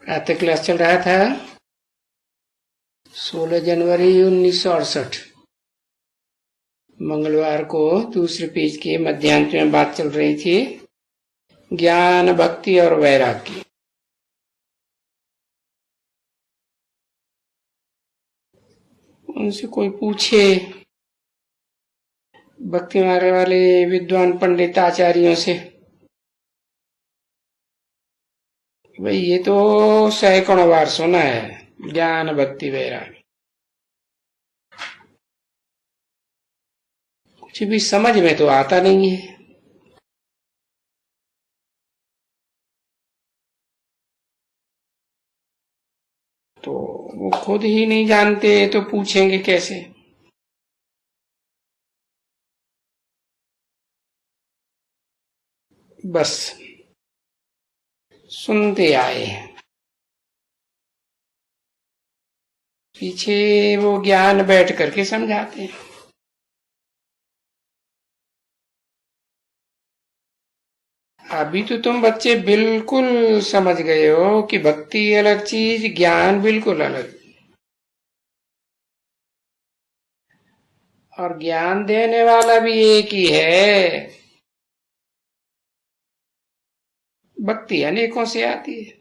प्रातः क्लास चल रहा था 16 जनवरी 1968 मंगलवार को दूसरे पेज के मध्यांश में बात चल रही थी ज्ञान, भक्ति और वैराग्य। उनसे कोई पूछे भक्ति मार्ग वाले विद्वान पंडित आचार्यों से, भाई ये तो सैकड़ों बार सुना है ज्ञान, भक्ति, वैराग्य, कुछ भी समझ में तो आता नहीं है। तो वो खुद ही नहीं जानते तो पूछेंगे कैसे। बस सुनते आए, पीछे वो ज्ञान बैठ करके समझाते हैं। अभी तो तुम बच्चे बिल्कुल समझ गए हो कि भक्ति अलग चीज, ज्ञान बिल्कुल अलग, और ज्ञान देने वाला भी एक ही है। भक्ति अनेकों से आती है।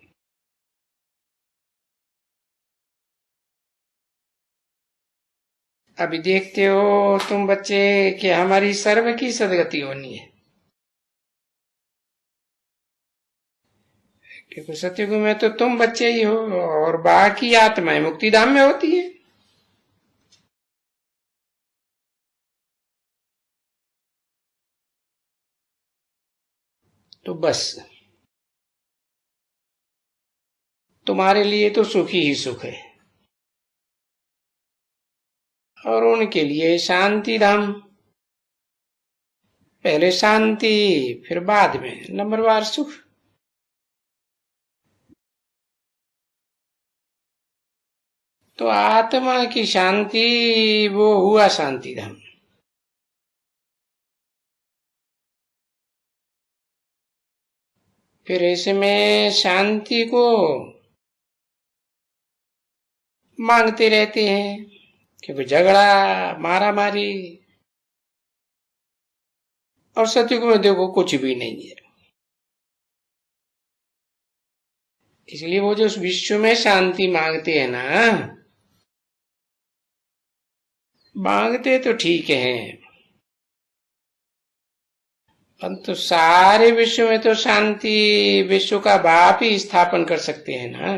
अभी देखते हो तुम बच्चे कि हमारी सर्व की सदगति होनी है, क्योंकि सतयुग में तो तुम बच्चे ही हो और बाकी आत्माएं मुक्तिधाम में होती है। तो बस तुम्हारे लिए तो सुख ही सुख है, और उनके लिए शांति धाम। पहले शांति, फिर बाद में नंबरवार सुख। तो आत्मा की शांति वो हुआ शांति धाम। फिर इसमें शांति को मांगते रहते हैं, क्योंकि झगड़ा, मारा मारी, और सतयुग में देखो कुछ भी नहीं है। इसलिए वो जो विश्व में शांति मांगते हैं ना, मांगते तो ठीक है, परंतु सारे विश्व में तो शांति विश्व का बाप ही स्थापन कर सकते हैं ना।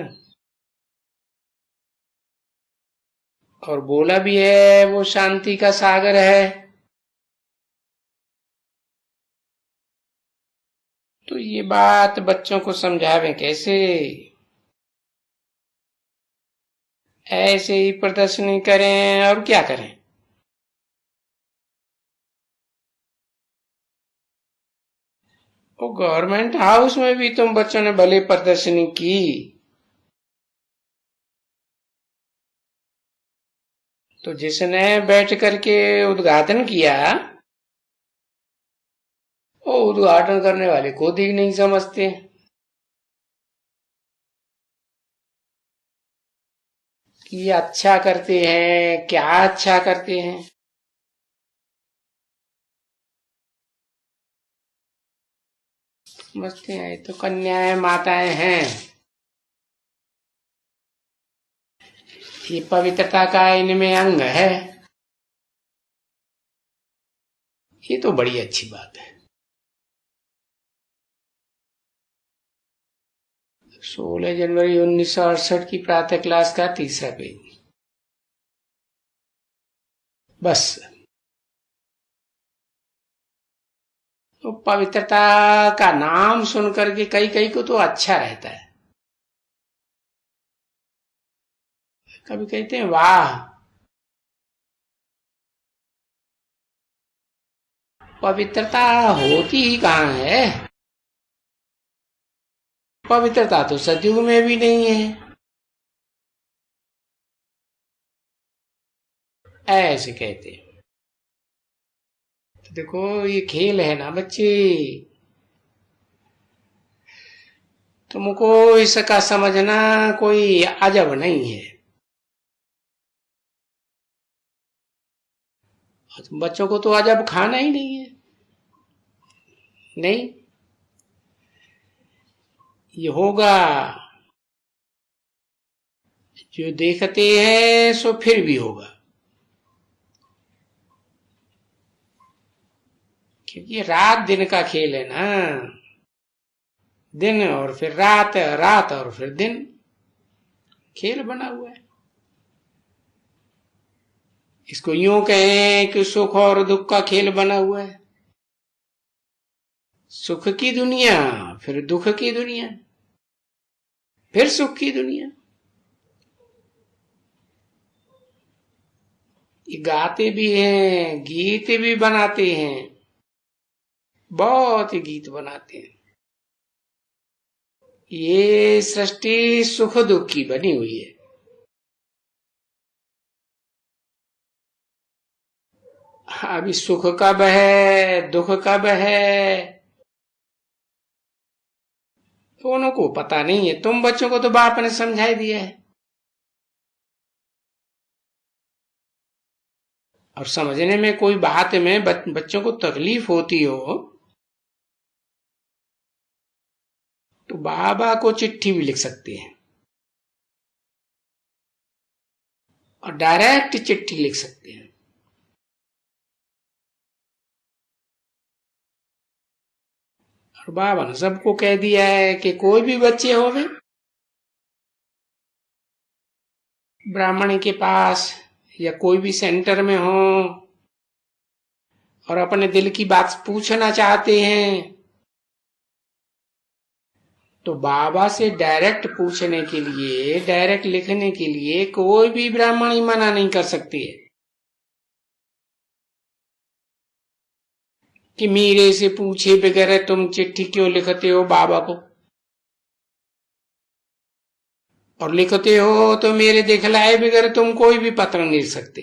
और बोला भी है वो शांति का सागर है। तो ये बात बच्चों को समझावें कैसे? ऐसे ही प्रदर्शनी करें और क्या करें? वो गवर्नमेंट हाउस में भी तुम बच्चों ने भले प्रदर्शनी की, तो जिसने बैठ करके उद्घाटन किया, वो उद्घाटन करने वाले खुद ही नहीं समझते कि अच्छा करते हैं, क्या अच्छा करते हैं। समझते हैं तो कन्याएं, माताएं हैं, ये पवित्रता का इनमें अंग है। ये तो बड़ी अच्छी बात है। 16 जनवरी 1968 की प्रातः क्लास का तीसरा पेज। बस तो पवित्रता का नाम सुन करके कई कई को तो अच्छा रहता है। कभी कहते हैं वाह, पवित्रता होती ही कहाँ है? पवित्रता तो सतयुग में भी नहीं है। ऐसे कहते हैं। तो देखो ये खेल है ना बच्चे, तुमको इसका समझना कोई अजब नहीं है। बच्चों को तो अजब खाना ही नहीं है। नहीं, ये होगा जो देखते हैं सो फिर भी होगा, क्योंकि रात दिन का खेल है ना। दिन और फिर रात, रात और फिर दिन, खेल बना हुआ है। इसको यूं कहें कि सुख और दुख का खेल बना हुआ है। सुख की दुनिया, फिर दुख की दुनिया, फिर सुख की दुनिया। ये गाते भी हैं, गीत भी बनाते हैं, बहुत गीत बनाते हैं। ये सृष्टि सुख दुख की बनी हुई है। अभी सुख कब है, दुख कब है, दोनों को पता नहीं है। तुम बच्चों को तो बाप ने समझाई दिया है, और समझने में कोई बात में बच्चों को तकलीफ होती हो तो बाबा को चिट्ठी भी लिख सकते हैं, और डायरेक्ट चिट्ठी लिख सकते हैं। और बाबा ने सबको कह दिया है कि कोई भी बच्चे हो गए ब्राह्मण के पास या कोई भी सेंटर में हो और अपने दिल की बात पूछना चाहते हैं तो बाबा से डायरेक्ट पूछने के लिए, डायरेक्ट लिखने के लिए कोई भी ब्राह्मण ही मना नहीं कर सकती है कि मेरे से पूछे बगैर तुम चिट्ठी क्यों लिखते हो बाबा को, और लिखते हो तो मेरे दिखलाए बगैर तुम कोई भी पत्र नहीं लिख सकते।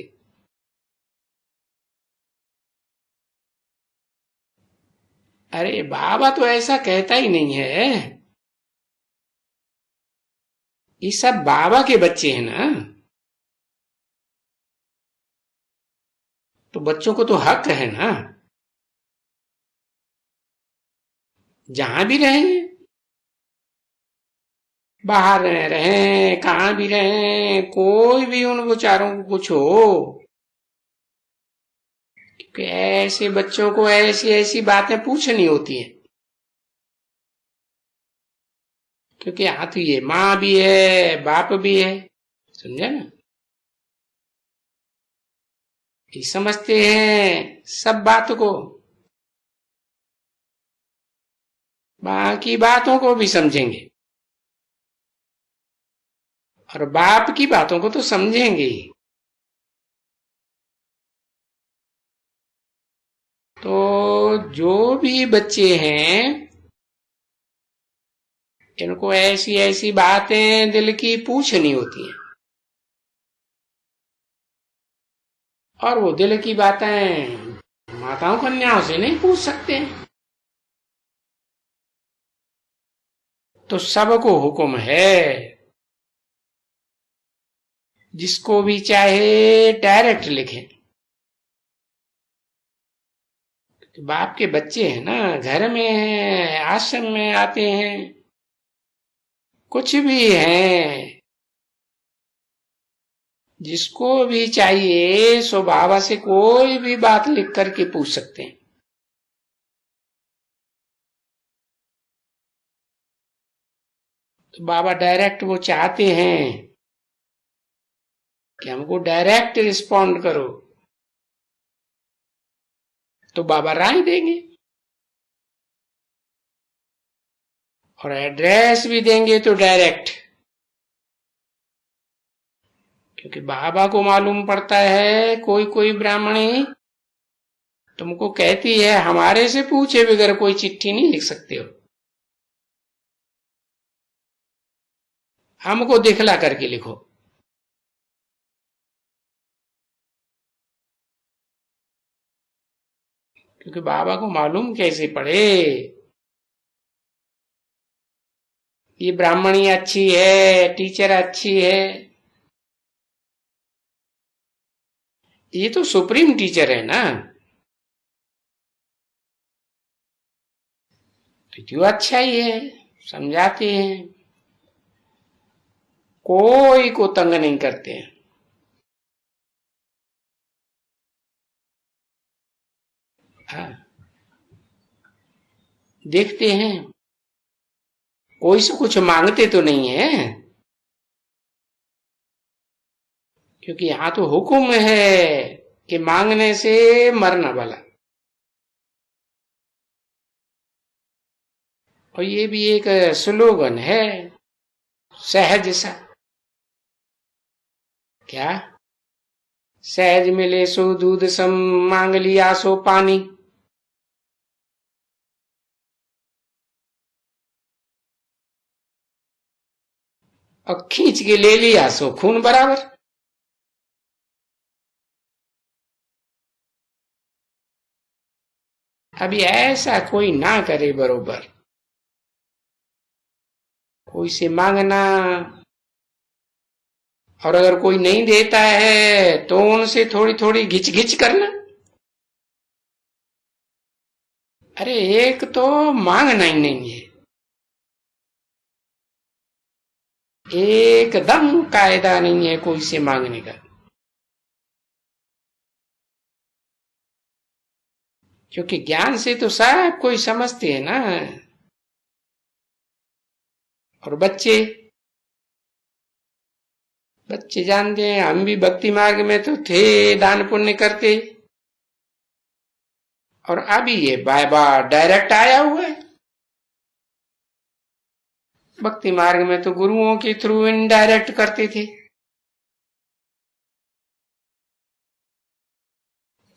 अरे बाबा तो ऐसा कहता ही नहीं है, ये सब बाबा के बच्चे हैं ना, तो बच्चों को तो हक है ना, जहां भी रहे, बाहर रहे, कहां भी रहे, कोई भी उन विचारों को कुछ हो, क्योंकि ऐसे बच्चों को ऐसी ऐसी बातें पूछनी होती हैं। क्योंकि यहाँ तो ये माँ भी है, बाप भी है, समझे ना। ये समझते हैं सब बात को, बाकी बातों को भी समझेंगे, और बाप की बातों को तो समझेंगे ही। तो जो भी बच्चे हैं इनको ऐसी ऐसी बातें दिल की पूछनी होती हैं, और वो दिल की बातें माताओं कन्याओं से नहीं पूछ सकते। तो सबको हुक्म है, जिसको भी चाहे डायरेक्ट लिखें। बाप के बच्चे हैं ना, घर में हैं, आश्रम में आते हैं, कुछ भी हैं, जिसको भी चाहिए सो बाबा से कोई भी बात लिख करके पूछ सकते हैं। तो बाबा डायरेक्ट वो चाहते हैं कि हमको डायरेक्ट रिस्पॉन्ड करो, तो बाबा राय देंगे, और एड्रेस भी देंगे तो डायरेक्ट, क्योंकि बाबा को मालूम पड़ता है कोई कोई ब्राह्मणी तुमको कहती है हमारे से पूछे बगैर कोई चिट्ठी नहीं लिख सकते हो, हमको दिखला करके लिखो। क्योंकि बाबा को मालूम कैसे पड़े ये ब्राह्मणी अच्छी है, टीचर अच्छी है। ये तो सुप्रीम टीचर है ना, तो जो अच्छा ही है, समझाते हैं, कोई को तंग नहीं करते हैं। हाँ, देखते हैं कोई से कुछ मांगते तो नहीं है, क्योंकि यहां तो हुक्म है कि मांगने से मरना भला। और ये भी एक स्लोगन है सहज सा। क्या? सहज मिले सो दूध सम, मांग लिया सो पानी। और खींच के ले लिया सो खून बराबर। अभी ऐसा कोई ना करे बरोबर, कोई से मांगना, और अगर कोई नहीं देता है तो उनसे थोड़ी थोड़ी घिच घिच करना। अरे एक तो मांगना ही नहीं है, एकदम कायदा नहीं है कोई से मांगने का, क्योंकि ज्ञान से तो सब कोई समझते हैं ना। और बच्चे बच्चे जानते हैं, हम भी भक्ति मार्ग में तो थे, दान पुण्य करते, और अभी ये बाबा डायरेक्ट आया हुआ है। भक्ति मार्ग में तो गुरुओं के थ्रू इनडायरेक्ट करते थे,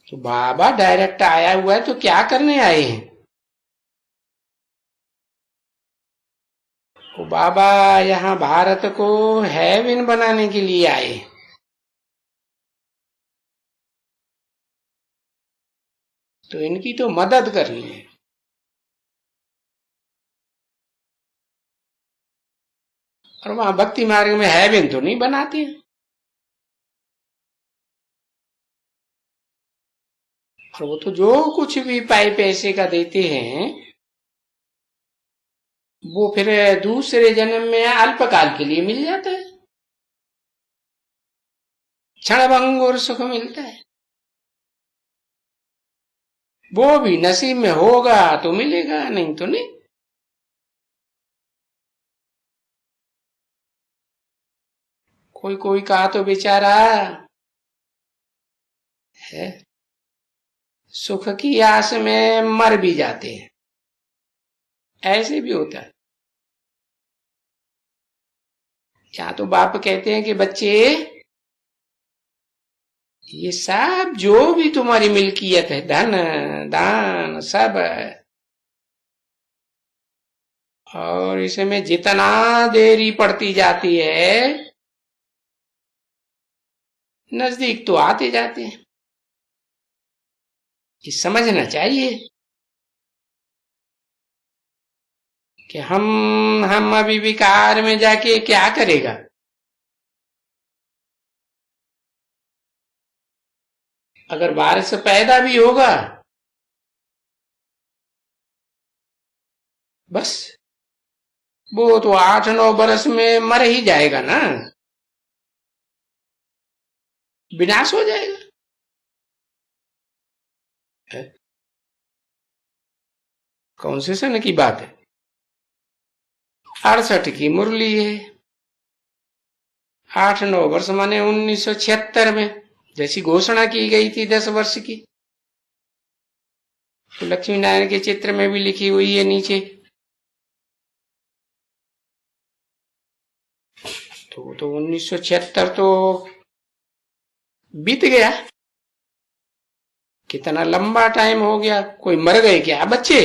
तो बाबा डायरेक्ट आया हुआ है, तो क्या करने आए हैं? तो बाबा यहाँ भारत को हेवन बनाने के लिए आए, तो इनकी तो मदद करनी है। और वहां भक्ति मार्ग में हेवन तो नहीं बनाते हैं। और वो तो जो कुछ भी पाए पैसे का देते हैं, वो फिर दूसरे जन्म में अल्पकाल के लिए मिल जाता है, क्षणभंग और सुख मिलता है। वो भी नसीब में होगा तो मिलेगा, नहीं तो नहीं। कोई कोई का तो बेचारा है, सुख की आस में मर भी जाते हैं, ऐसे भी होता है। या तो बाप कहते हैं कि बच्चे, ये सब जो भी तुम्हारी मिल्कियत है, धन दान सब है, और इसमें जितना देरी पड़ती जाती है, नजदीक तो आते जाते हैं। ये समझना चाहिए कि हम अभी विकार में जाके क्या करेगा। अगर बारिश पैदा भी होगा, बस वो तो 8-9 बरस में मर ही जाएगा ना, विनाश हो जाएगा। कौन से सन की बात है? 68 की मुरली है। 8-9 वर्ष माने 1976 में, जैसी घोषणा की गई थी 10 वर्ष की, तो लक्ष्मी नारायण के चित्र में भी लिखी हुई है नीचे। तो 1976 तो बीत गया, कितना लंबा टाइम हो गया। कोई मर गए क्या बच्चे?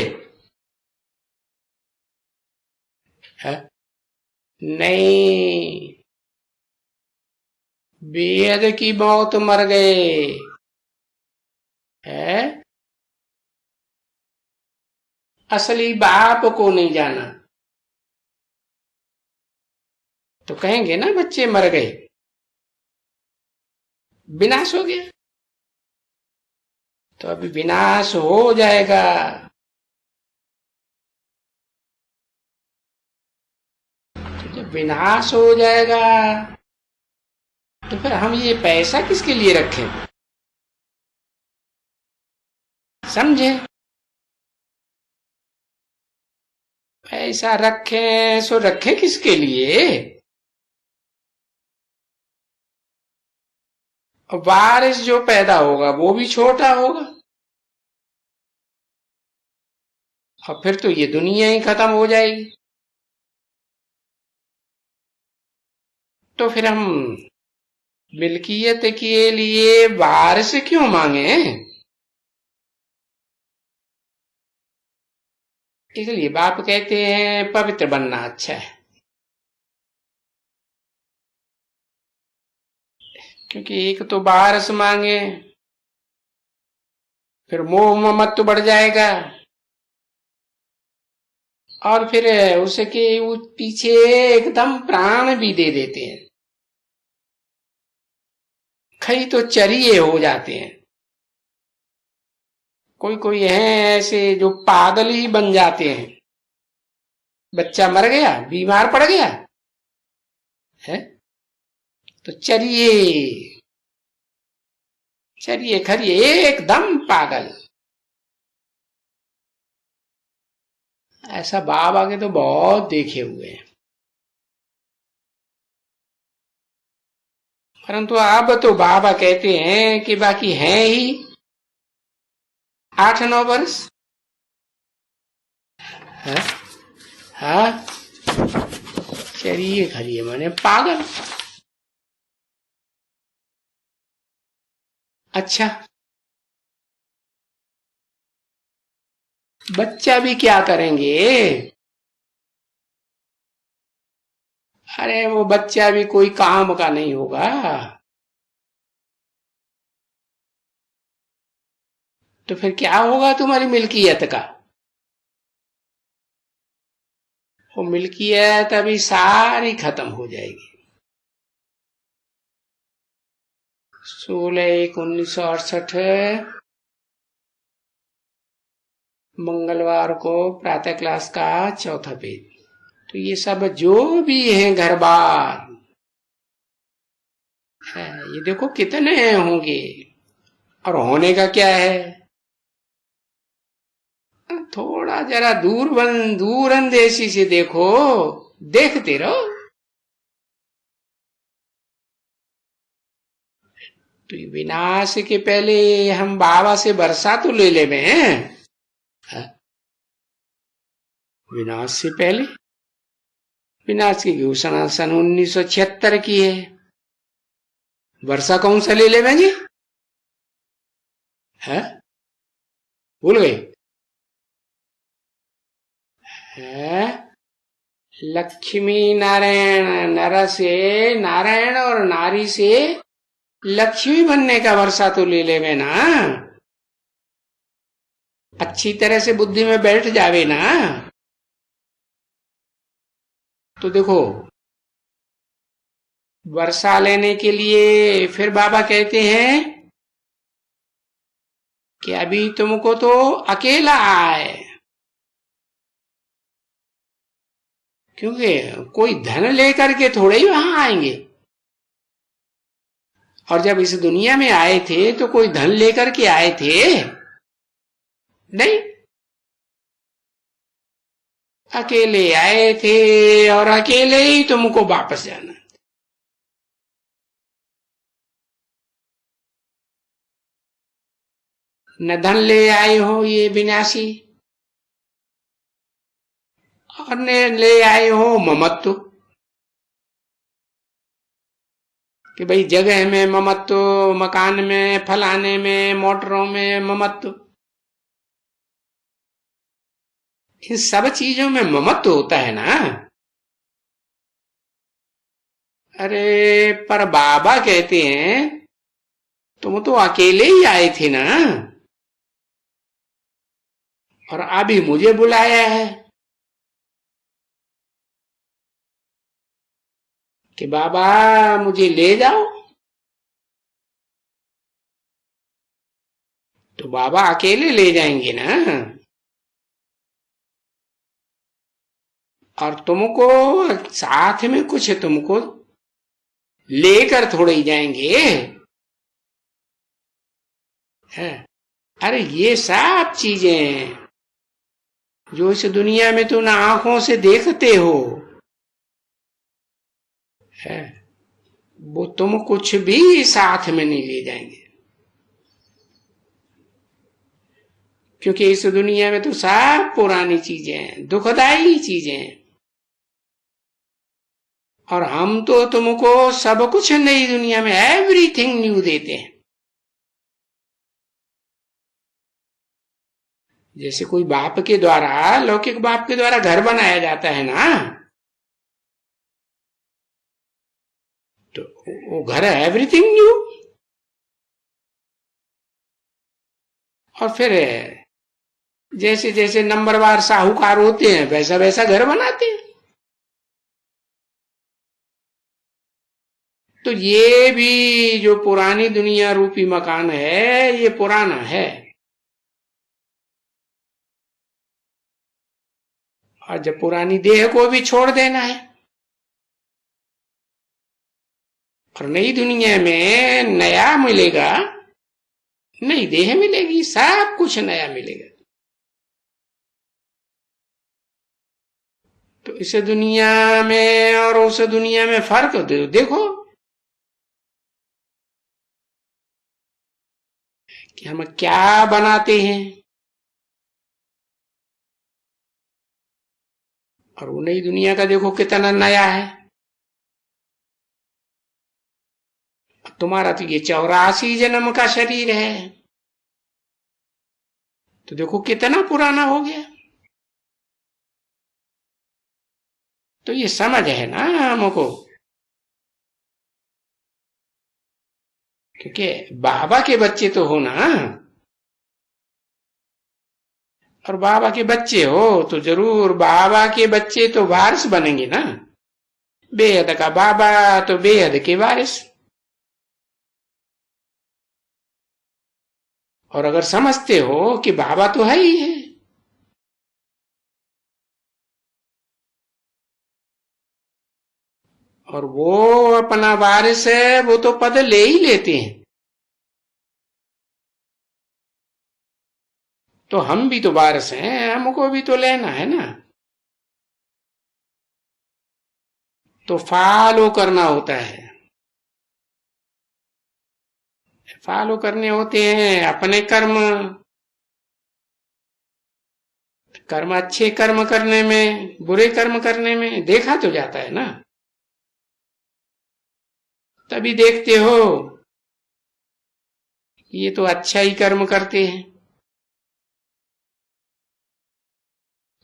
है? नहीं, बेहद की मौत मर गए है। असली बाप को नहीं जाना, तो कहेंगे ना बच्चे मर गए, विनाश हो गया। तो अभी विनाश हो जाएगा। तो जब विनाश हो जाएगा तो फिर हम ये पैसा किसके लिए रखें? समझे? पैसा रखें सो रखें किसके लिए? और बारिश जो पैदा होगा वो भी छोटा होगा, और फिर तो ये दुनिया ही खत्म हो जाएगी। तो फिर हम मिल्कियत के लिए बारिश क्यों मांगे? इसलिए बाप कहते हैं पवित्र बनना अच्छा है, क्योंकि एक तो बारिश मांगे फिर मोह ममत्व बढ़ जाएगा, और फिर उसके पीछे एकदम प्राण भी दे देते हैं। कई तो चरिये हो जाते हैं, कोई कोई है ऐसे जो पागल ही बन जाते हैं। बच्चा मर गया, बीमार पड़ गया है, तो चरिये चरिये खरिये एकदम पागल। ऐसा बाबा के तो बहुत देखे हुए हैं। परंतु अब तो बाबा कहते हैं कि बाकी हैं ही 8-9 वर्ष है। हाँ, चलिए खरिए माने पागल। अच्छा, बच्चा भी क्या करेंगे? अरे वो बच्चा भी कोई काम का नहीं होगा। तो फिर क्या होगा तुम्हारी मिल्कियत का? वो मिल्कियत अभी सारी खत्म हो जाएगी। 16/1/1968 मंगलवार को प्रातः क्लास का चौथा पेज। तो ये सब जो भी हैं घर बार है, ये देखो कितने होंगे, और होने का क्या है? थोड़ा जरा दूर अंदेशी से देखो, देखते रहो। तो विनाश के पहले हम बाबा से वर्षा तो ले ले में, विनाश से पहले। विनाश की घोषणा सन 1976 की है। वर्षा कौन सा ले ले में जी? है, भूल गए? है लक्ष्मी नारायण, नर से नारायण और नारी से लक्ष्मी बनने का वर्षा तो ले ले ना। अच्छी तरह से बुद्धि में बैठ जावे ना। तो देखो, वर्षा लेने के लिए फिर बाबा कहते हैं कि अभी तुमको तो अकेला आए, क्योंकि कोई धन लेकर के थोड़े ही वहां आएंगे। और जब इस दुनिया में आए थे तो कोई धन लेकर के आए थे? नहीं, अकेले आए थे और अकेले ही तुमको वापस जाना। न धन ले आए हो ये विनाशी, और न ले आए हो ममत्व, कि भाई जगह में ममत्व, मकान में, फलाने में, मोटरों में ममत्व। इन सब चीजों में ममत्व होता है ना। अरे पर बाबा कहते हैं तुम तो अकेले ही आए थे ना, और अभी मुझे बुलाया है। कि बाबा मुझे ले जाओ, तो बाबा अकेले ले जाएंगे ना, और तुमको साथ में कुछ तुमको लेकर थोड़े ही जाएंगे। है, अरे ये सब चीजें जो इस दुनिया में तुम आंखों से देखते हो, है, वो तुम कुछ भी साथ में नहीं ले जाएंगे, क्योंकि इस दुनिया में तो सब पुरानी चीजें हैं, दुखदाई चीजें हैं, और हम तो तुमको सब कुछ नई दुनिया में एवरीथिंग न्यू देते हैं। जैसे कोई बाप के द्वारा, लौकिक बाप के द्वारा घर बनाया जाता है ना, तो वो घर है एवरीथिंग न्यू, और फिर जैसे जैसे नंबरवार साहूकार होते हैं वैसा वैसा घर बनाते हैं। तो ये भी जो पुरानी दुनिया रूपी मकान है, ये पुराना है, और जब पुरानी देह को भी छोड़ देना है, और नई दुनिया में नया मिलेगा, नई देह मिलेगी, सब कुछ नया मिलेगा। तो इस दुनिया में और उस दुनिया में फर्क देखो कि हम क्या बनाते हैं, और वो नई दुनिया का देखो कितना नया है। तुम्हारा तो ये 84 जन्म का शरीर है, तो देखो कितना पुराना हो गया। तो ये समझ है ना हमको, क्योंकि बाबा के बच्चे तो हो ना, और बाबा के बच्चे हो तो जरूर बाबा के बच्चे तो वारिस बनेंगे ना, बेहद का बाबा तो बेहद के वारिस। और अगर समझते हो कि बाबा तो है ही है, और वो अपना वारिस है, वो तो पद ले ही लेते हैं, तो हम भी तो वारिस हैं, हमको भी तो लेना है ना। तो फॉलो करना होता है, फॉलो करने होते हैं अपने कर्म। कर्म अच्छे कर्म करने में, बुरे कर्म करने में देखा तो जाता है ना, तभी देखते हो ये तो अच्छा ही कर्म करते हैं,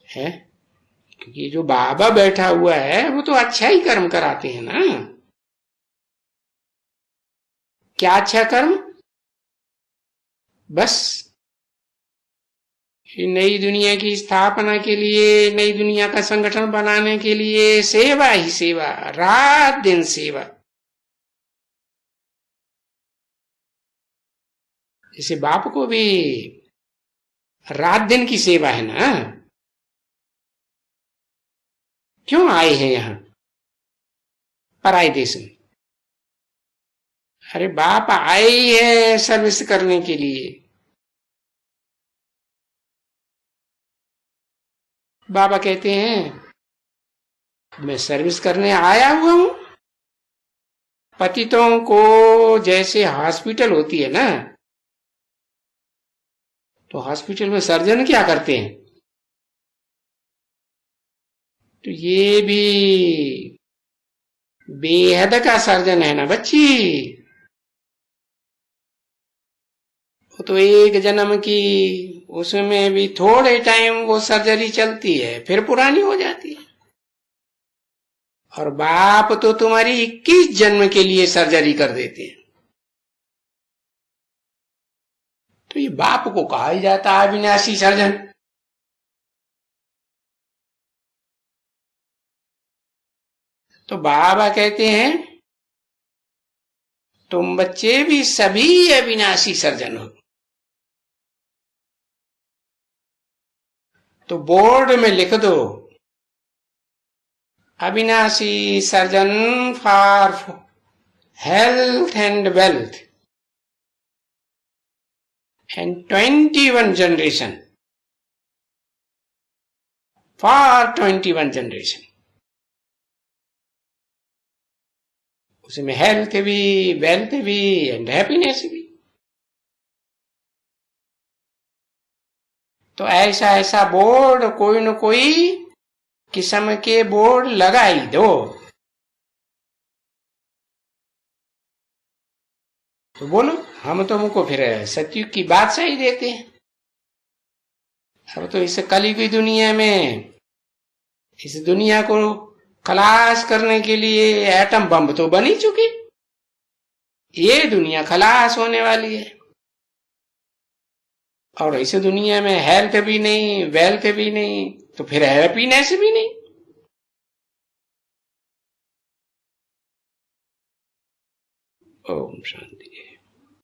है, क्योंकि जो बाबा बैठा हुआ है वो तो अच्छा ही कर्म कराते हैं ना। क्या अच्छा कर्म? बस नई दुनिया की स्थापना के लिए, नई दुनिया का संगठन बनाने के लिए सेवा ही सेवा, रात दिन सेवा। जैसे बाप को भी रात दिन की सेवा है ना। क्यों आए हैं यहां पराए देश में? अरे बाप आए ही है सर्विस करने के लिए। बाबा कहते हैं मैं सर्विस करने आया हुआ हूं। पतितों को जैसे हॉस्पिटल होती है ना, तो हॉस्पिटल में सर्जन क्या करते हैं, तो ये भी बेहद का सर्जन है ना बच्ची। वो तो एक जन्म की, उसमें भी थोड़े टाइम वो सर्जरी चलती है, फिर पुरानी हो जाती है। और बाप तो तुम्हारी 21 जन्म के लिए सर्जरी कर देते हैं। तो ये बाप को कहा ही जाता है अविनाशी सर्जन। तो बाबा कहते हैं तुम बच्चे भी सभी अविनाशी सर्जन हो। तो बोर्ड में लिख दो, अविनाशी surgeon for health and wealth and 21 generation, for 21 generation. उसमें हेल्थ भी, वेल्थ भी एंड हैप्पीनेस भी। तो ऐसा ऐसा बोर्ड कोई न कोई किस्म के बोर्ड लगा ही दो। तो बोलो, हम तुमको फिर सत्युग की बादशाही देते हैं। अब तो इस कली की दुनिया में, इस दुनिया को खलास करने के लिए एटम बम तो बन ही चुकी, ये दुनिया खलास होने वाली है। और इस दुनिया में हेल्थ भी नहीं, वेल्थ भी नहीं, तो फिर हैप्पीनेस भी नहीं। ओम शांति।